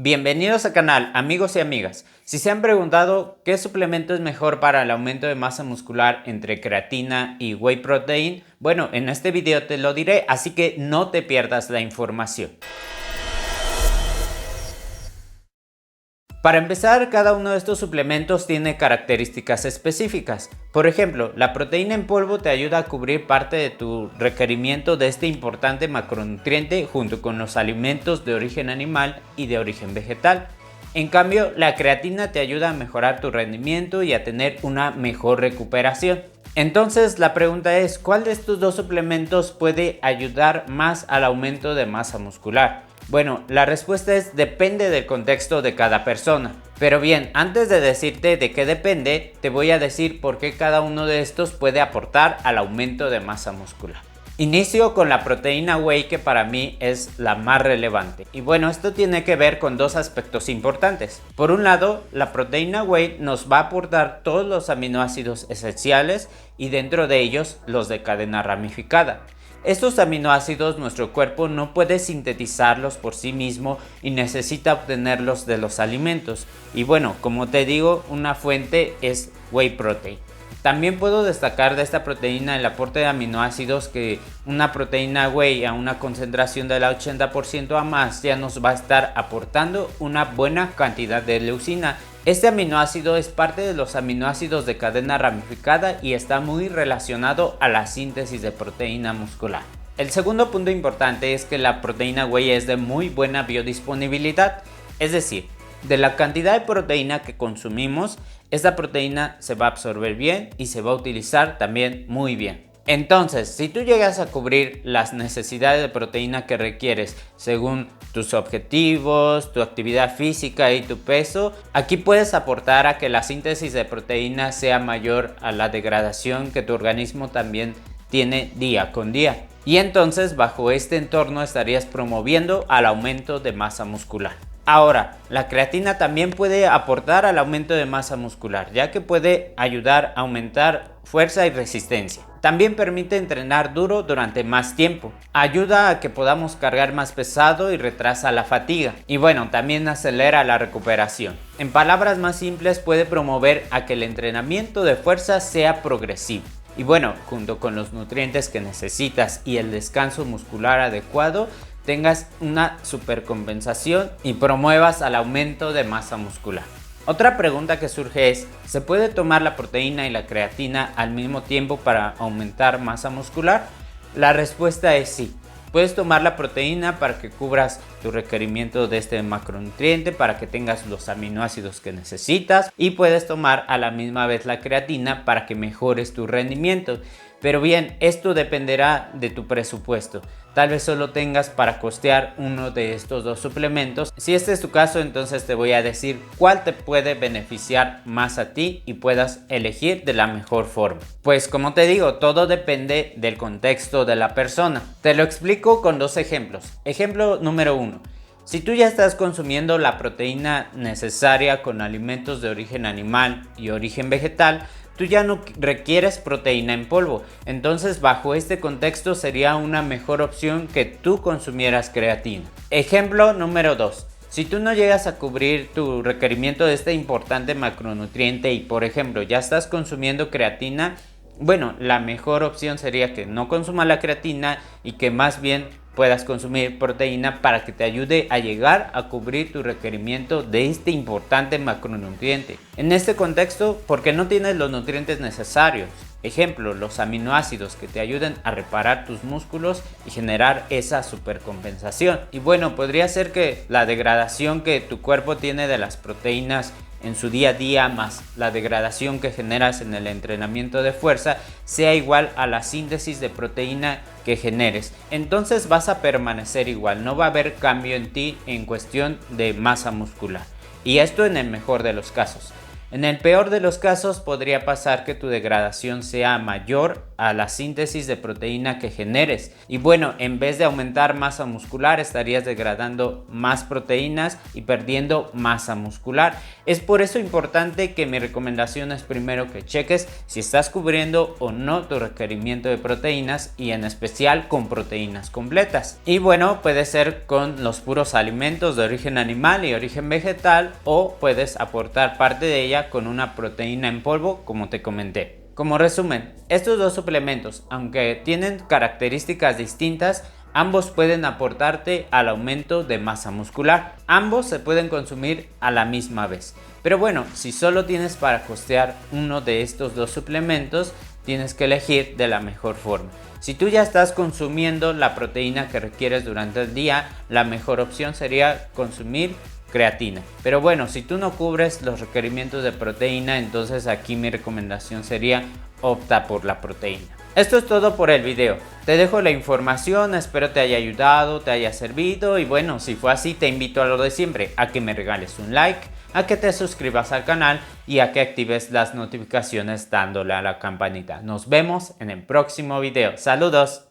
Bienvenidos al canal, amigos y amigas. Si se han preguntado qué suplemento es mejor para el aumento de masa muscular entre creatina y whey protein, bueno, en este video te lo diré, así que no te pierdas la información. Para empezar, cada uno de estos suplementos tiene características específicas. Por ejemplo, la proteína en polvo te ayuda a cubrir parte de tu requerimiento de este importante macronutriente junto con los alimentos de origen animal y de origen vegetal. En cambio, la creatina te ayuda a mejorar tu rendimiento y a tener una mejor recuperación. Entonces, la pregunta es, ¿cuál de estos dos suplementos puede ayudar más al aumento de masa muscular? Bueno, la respuesta es depende del contexto de cada persona. Pero bien, antes de decirte de qué depende, te voy a decir por qué cada uno de estos puede aportar al aumento de masa muscular. Inicio con la proteína whey, que para mí es la más relevante. Y bueno, esto tiene que ver con dos aspectos importantes. Por un lado, la proteína whey nos va a aportar todos los aminoácidos esenciales y dentro de ellos los de cadena ramificada. Estos aminoácidos nuestro cuerpo no puede sintetizarlos por sí mismo y necesita obtenerlos de los alimentos. Y bueno, como te digo, una fuente es whey protein. También puedo destacar de esta proteína el aporte de aminoácidos, que una proteína whey a una concentración del 80% a más ya nos va a estar aportando una buena cantidad de leucina. Este aminoácido es parte de los aminoácidos de cadena ramificada y está muy relacionado a la síntesis de proteína muscular. El segundo punto importante es que la proteína whey es de muy buena biodisponibilidad, es decir, de la cantidad de proteína que consumimos, esta proteína se va a absorber bien y se va a utilizar también muy bien. Entonces, si tú llegas a cubrir las necesidades de proteína que requieres según tus objetivos, tu actividad física y tu peso, aquí puedes aportar a que la síntesis de proteína sea mayor a la degradación que tu organismo también tiene día con día. Y entonces, bajo este entorno estarías promoviendo al aumento de masa muscular. Ahora, la creatina también puede aportar al aumento de masa muscular, ya que puede ayudar a aumentar fuerza y resistencia. También permite entrenar duro durante más tiempo. Ayuda a que podamos cargar más pesado y retrasa la fatiga. Y bueno, también acelera la recuperación. En palabras más simples, puede promover a que el entrenamiento de fuerza sea progresivo. Y bueno, junto con los nutrientes que necesitas y el descanso muscular adecuado, tengas una supercompensación y promuevas al aumento de masa muscular. Otra pregunta que surge es, ¿se puede tomar la proteína y la creatina al mismo tiempo para aumentar masa muscular? La respuesta es sí. Puedes tomar la proteína para que cubras tu requerimiento de este macronutriente, para que tengas los aminoácidos que necesitas, y puedes tomar a la misma vez la creatina para que mejores tu rendimiento. Pero bien, esto dependerá de tu presupuesto. Tal vez solo tengas para costear uno de estos dos suplementos. Si este es tu caso, entonces te voy a decir cuál te puede beneficiar más a ti y puedas elegir de la mejor forma. Pues como te digo, todo depende del contexto de la persona. Te lo explico con dos ejemplos. Ejemplo número 1. Si tú ya estás consumiendo la proteína necesaria con alimentos de origen animal y origen vegetal, tú ya no requieres proteína en polvo. Entonces, bajo este contexto sería una mejor opción que tú consumieras creatina. Ejemplo número 2. Si tú no llegas a cubrir tu requerimiento de este importante macronutriente y, por ejemplo, ya estás consumiendo creatina, bueno, la mejor opción sería que no consumas la creatina y que más bien puedas consumir proteína para que te ayude a llegar a cubrir tu requerimiento de este importante macronutriente. En este contexto, porque no tienes los nutrientes necesarios. Ejemplo, los aminoácidos que te ayuden a reparar tus músculos y generar esa supercompensación. Y bueno, podría ser que la degradación que tu cuerpo tiene de las proteínas en su día a día más la degradación que generas en el entrenamiento de fuerza sea igual a la síntesis de proteína que generes. Entonces vas a permanecer igual, no va a haber cambio en ti en cuestión de masa muscular. Y esto en el mejor de los casos. En el peor de los casos podría pasar que tu degradación sea mayor a la síntesis de proteína que generes y bueno, en vez de aumentar masa muscular estarías degradando más proteínas y perdiendo masa muscular. Es por eso importante que mi recomendación es primero que cheques si estás cubriendo o no tu requerimiento de proteínas y en especial con proteínas completas. Y bueno, puede ser con los puros alimentos de origen animal y origen vegetal o puedes aportar parte de ella con una proteína en polvo como te comenté. Como resumen, estos dos suplementos, aunque tienen características distintas, ambos pueden aportarte al aumento de masa muscular. Ambos se pueden consumir a la misma vez. Pero bueno, si solo tienes para costear uno de estos dos suplementos, tienes que elegir de la mejor forma. Si tú ya estás consumiendo la proteína que requieres durante el día, la mejor opción sería consumir creatina. Pero bueno, si tú no cubres los requerimientos de proteína, entonces aquí mi recomendación sería opta por la proteína. Esto es todo por el video. Te dejo la información, espero te haya ayudado, te haya servido y bueno, si fue así te invito a lo de siempre, a que me regales un like, a que te suscribas al canal y a que actives las notificaciones dándole a la campanita. Nos vemos en el próximo video. ¡Saludos!